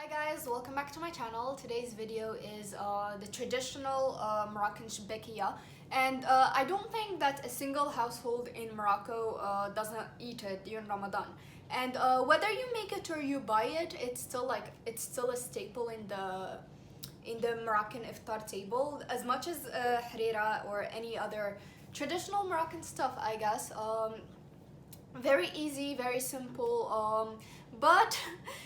Hi guys, welcome back to my channel. Today's video is the traditional Moroccan CHEBAKIYA, and I don't think that a single household in Morocco doesn't eat it during Ramadan. And whether you make it or you buy it, it's still a staple in the Moroccan iftar table. As much as harira or any other traditional Moroccan stuff, I guess. Very easy, very simple, but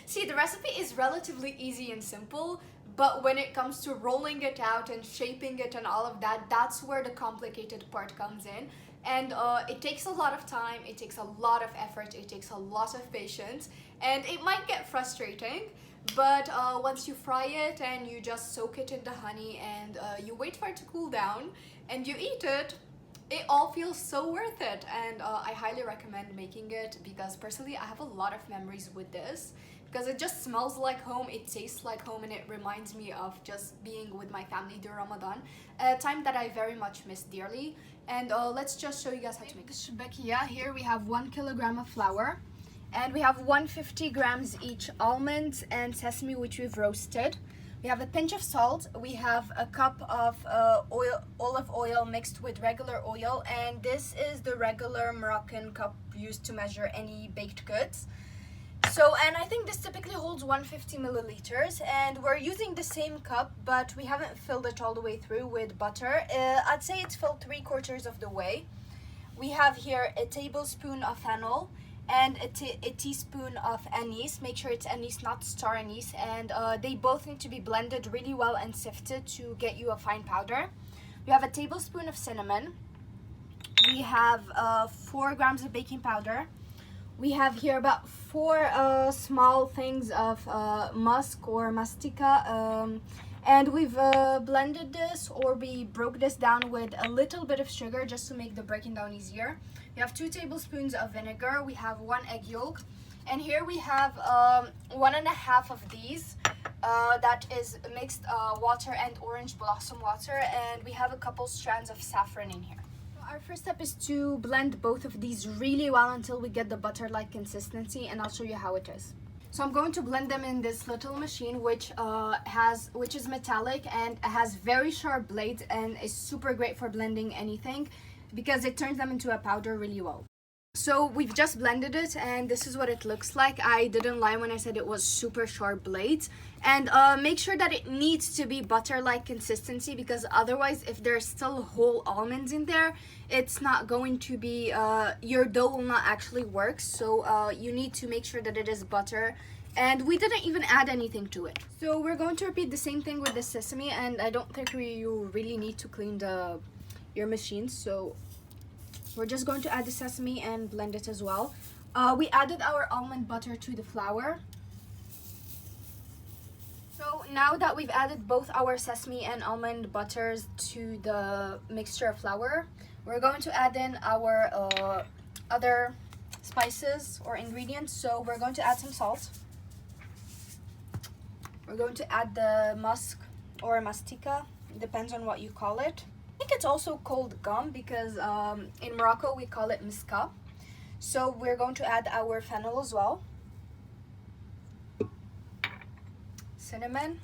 see, the recipe is relatively easy and simple, but when it comes to rolling it out and shaping it and all of that, that's where the complicated part comes in. And it takes a lot of time, it takes a lot of effort, it takes a lot of patience, and it might get frustrating, but once you fry it and you just soak it in the honey and you wait for it to cool down and you eat it, it all feels so worth it. And I highly recommend making it because personally I have a lot of memories with this because it just smells like home, it tastes like home, and it reminds me of just being with my family during Ramadan, a time that I very much miss dearly. And let's just show you guys how to make this CHEBAKIYA. Here we have 1 kilogram of flour, and we have 150 grams each almonds and sesame which we've roasted. We have a pinch of salt, we have a cup of olive oil mixed with regular oil, and this is the regular Moroccan cup used to measure any baked goods. So, and I think this typically holds 150 milliliters, and we're using the same cup, but we haven't filled it all the way through with butter. I'd say it's filled 3/4 of the way. We have here a tablespoon of fennel and a teaspoon of anise. Make sure it's anise, not star anise, and they both need to be blended really well and sifted to get you a fine powder. We have a tablespoon of cinnamon. We have 4 grams of baking powder. We have here about 4 small things of musk or mastica, and we've blended this, or we broke this down with a little bit of sugar just to make the breaking down easier. We have 2 tablespoons of vinegar. We have 1 egg yolk, and here we have 1.5 of these. That is mixed water and orange blossom water, and we have a couple strands of saffron in here. Our first step is to blend both of these really well until we get the butter-like consistency, and I'll show you how it is. So I'm going to blend them in this little machine which is metallic and has very sharp blades and is super great for blending anything because it turns them into a powder really well. So we've just blended it, and this is what it looks like. I didn't lie when I said it was super sharp blades. And make sure that it needs to be butter-like consistency, because otherwise, if there's still whole almonds in there, it's not going to be, your dough will not actually work. So you need to make sure that it is butter. And we didn't even add anything to it. So we're going to repeat the same thing with the sesame, and I don't think you really need to clean your machine. So we're just going to add the sesame and blend it as well. We added our almond butter to the flour. So now that we've added both our sesame and almond butters to the mixture of flour, we're going to add in our other spices or ingredients. So we're going to add some salt. We're going to add the musk or mastica, depends on what you call it. I think it's also called gum because in Morocco we call it miska. So we're going to add our fennel as well, cinnamon,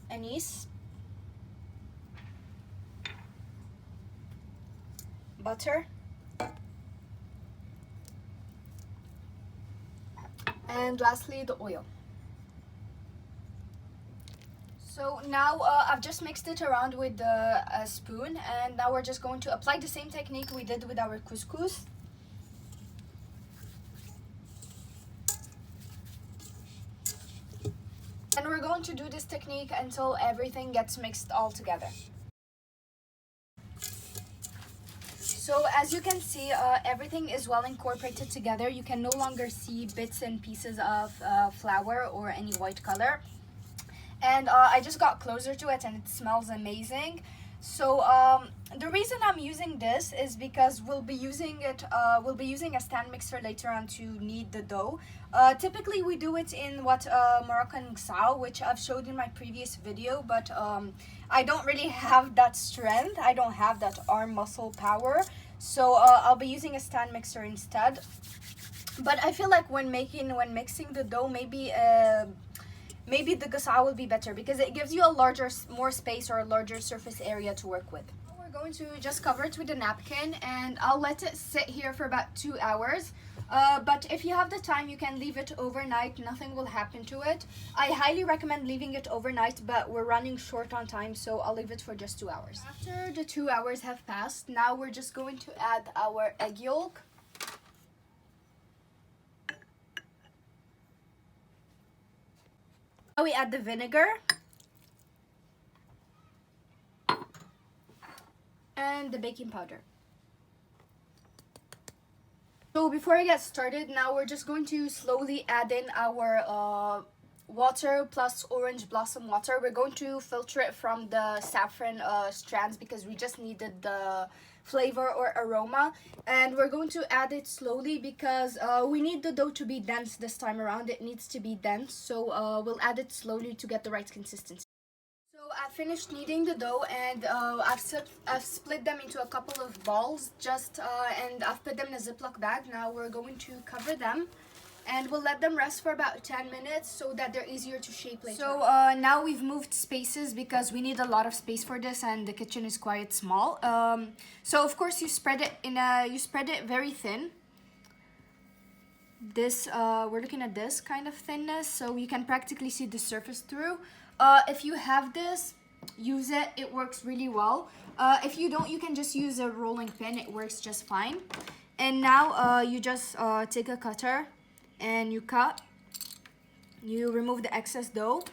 anise, butter, and lastly the oil. So now I've just mixed it around with the spoon, and now we're just going to apply the same technique we did with our couscous. And we're going to do this technique until everything gets mixed all together. So as you can see, everything is well incorporated together. You can no longer see bits and pieces of flour or any white color. And I just got closer to it, and it smells amazing. So the reason I'm using this is because we'll be using a stand mixer later on to knead the dough. Typically we do it in Moroccan sao, which I've showed in my previous video, but I don't really have that strength. I don't have that arm muscle power, so I'll be using a stand mixer instead. But I feel like when mixing the dough, maybe the gasa will be better because it gives you a more space or a larger surface area to work with. We're going to just cover it with a napkin and I'll let it sit here for about 2 hours. But if you have the time, you can leave it overnight. Nothing will happen to it. I highly recommend leaving it overnight, but we're running short on time, so I'll leave it for just 2 hours. After the 2 hours have passed, now we're just going to add our egg yolk. Now we add the vinegar. And the baking powder. So before I get started, now we're just going to slowly add in our water plus orange blossom water. We're going to filter it from the saffron strands because we just needed the flavor or aroma, and we're going to add it slowly because we need the dough to be dense this time around. It needs to be dense, so we'll add it slowly to get the right consistency. So I finished kneading the dough, and I've split them into a couple of balls and I've put them in a Ziploc bag. Now we're going to cover them and we'll let them rest for about 10 minutes so that they're easier to shape later. So now we've moved spaces because we need a lot of space for this and the kitchen is quite small. So of course you spread it very thin. We're looking at this kind of thinness, so you can practically see the surface through. If you have this, use it. It works really well. If you don't, you can just use a rolling pin. It works just fine. And now you just take a cutter and you cut. You remove the excess dough.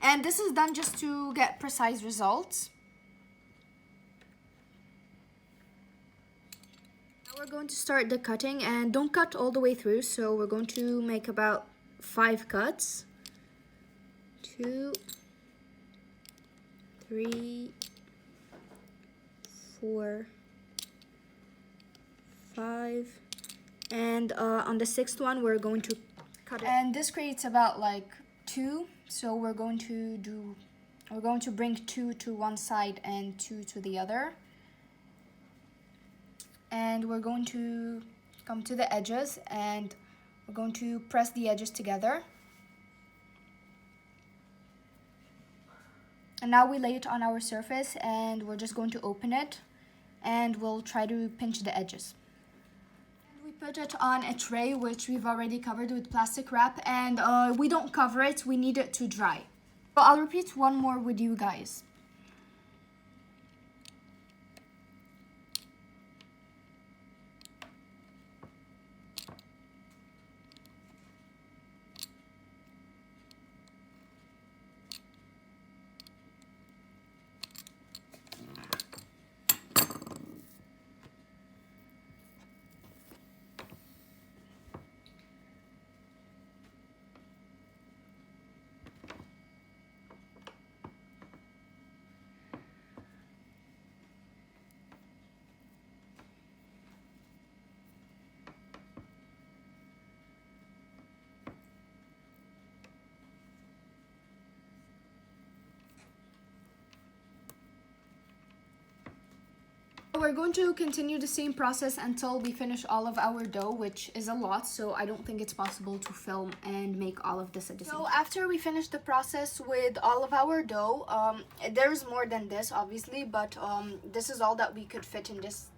And this is done just to get precise results. Now we're going to start the cutting, and don't cut all the way through. So we're going to make about 5 cuts. 2, 3, 4, 5, and on the 6th one we're going to cut it. And this creates about like 2, so we're going to bring 2 to one side and 2 to the other, and we're going to come to the edges and we're going to press the edges together. And now we lay it on our surface and we're just going to open it and we'll try to pinch the edges. And we put it on a tray which we've already covered with plastic wrap, and we don't cover it, we need it to dry. So I'll repeat one more with you guys. We're going to continue the same process until we finish all of our dough, which is a lot, so I don't think it's possible to film and make all of this at the same time. So after we finish the process with all of our dough, there's more than this obviously, but this is all that we could fit in this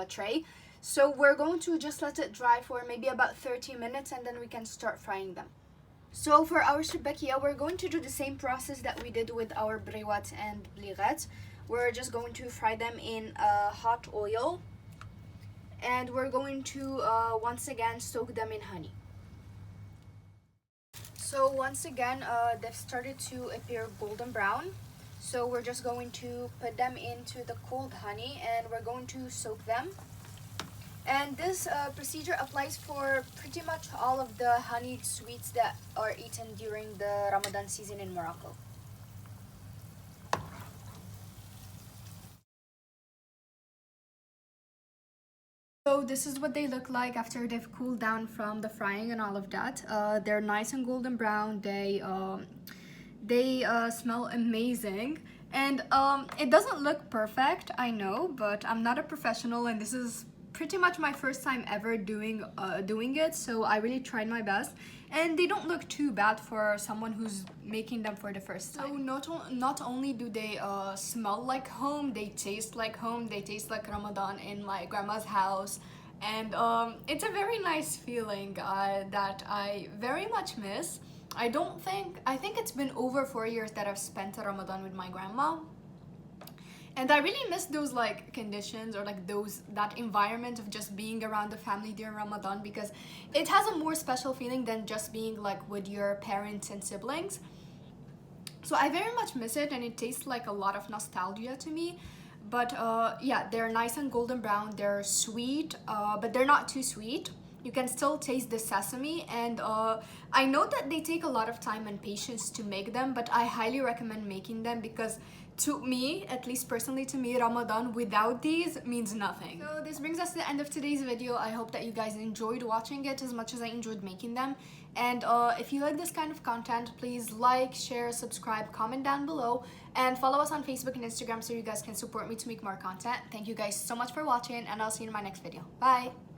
tray. So we're going to just let it dry for maybe about 30 minutes and then we can start frying them. So for our chebakia, we're going to do the same process that we did with our briwat and bligat. We're just going to fry them in hot oil, and we're going to once again soak them in honey. So once again, they've started to appear golden brown. So we're just going to put them into the cold honey and we're going to soak them. And this procedure applies for pretty much all of the honeyed sweets that are eaten during the Ramadan season in Morocco. So this is what they look like after they've cooled down from the frying and all of that. They're nice and golden brown. They smell amazing, and it doesn't look perfect, I know, but I'm not a professional and this is pretty much my first time ever doing it, so I really tried my best, and they don't look too bad for someone who's making them for the first time. So not only do they smell like home, they taste like home, they taste like Ramadan in my grandma's house, and it's a very nice feeling that I very much miss. I think it's been over 4 years that I've spent a Ramadan with my grandma. And I really miss those like conditions, or like that environment of just being around the family during Ramadan, because it has a more special feeling than just being like with your parents and siblings. So I very much miss it, and it tastes like a lot of nostalgia to me. But yeah, they're nice and golden brown. They're sweet, but they're not too sweet. You can still taste the sesame, and I know that they take a lot of time and patience to make them, but I highly recommend making them, because to me, at least personally to me, Ramadan without these means nothing. So this brings us to the end of today's video. I hope that you guys enjoyed watching it as much as I enjoyed making them. And if you like this kind of content, please like, share, subscribe, comment down below, and follow us on Facebook and Instagram so you guys can support me to make more content. Thank you guys so much for watching, and I'll see you in my next video. Bye!